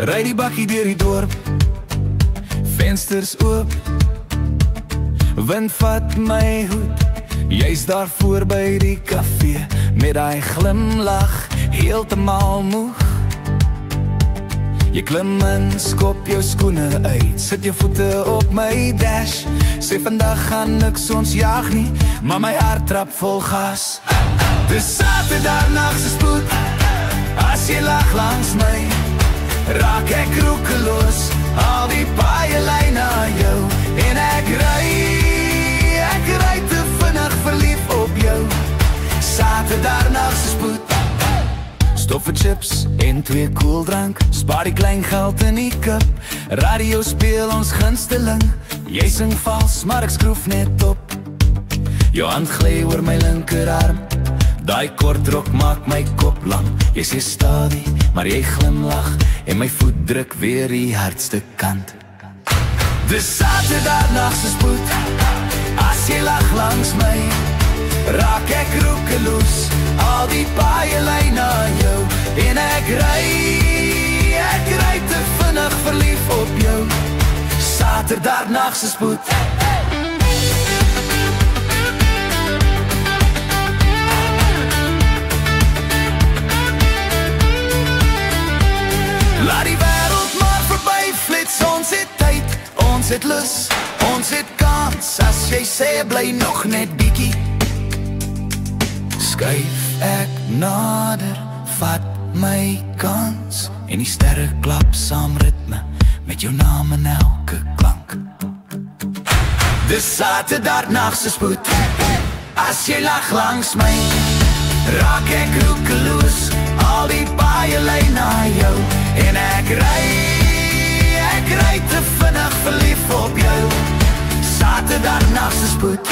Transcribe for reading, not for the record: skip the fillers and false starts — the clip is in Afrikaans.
Ry die bakkie deur die dorp, vensters oop, wind vat my hoed. Jy's daar voor by die kafee, met daai glimlach, heeltemal moeg. Jy klim in, skop jou skoene uit, sit jou voete op my dash. Sê vandag gaan niks ons jag nie, maar my hart trap vol gas. Dis Saterdagnachtse spoed, as jy lag langs my, raak ek roekeloos, al die paaie lei na jou. En ek ry te vinnig verlief op jou. Saterdagnachtse spoed, stop vir chips en 2 koeldrank, spaar die klein geld in die cup. Radio speel ons gunsteling, jy sing vals, maar ek skroef net op. Jou hand glij oor my linkerarm, daai kort rok maak my kop lang. Jy sê stadie, maar jy glimlach, en my voet druk weer die hardste kant. Dis Saterdagnachtse spoed, as jy lag langs my, raak ek roekeloos, al die paaie lei na jou. En ek ry te vinnig verlief op jou. Saterdagnachtse spoed. Laat die wêreld maar verby flits, ons het tyd, ons het lus, ons het kans. As jy sê bly nog net bietjie, skuif ek nader, vat my kans. En die sterre klap saam ritme, met jou naam in elke klank. Dis Saterdagnachtse spoed, as jy lag langs my, raak ek roekeloos, al die paaie lei na jou. En ek ry te vinnig verlief op jou. Saterdagnachtse spoed.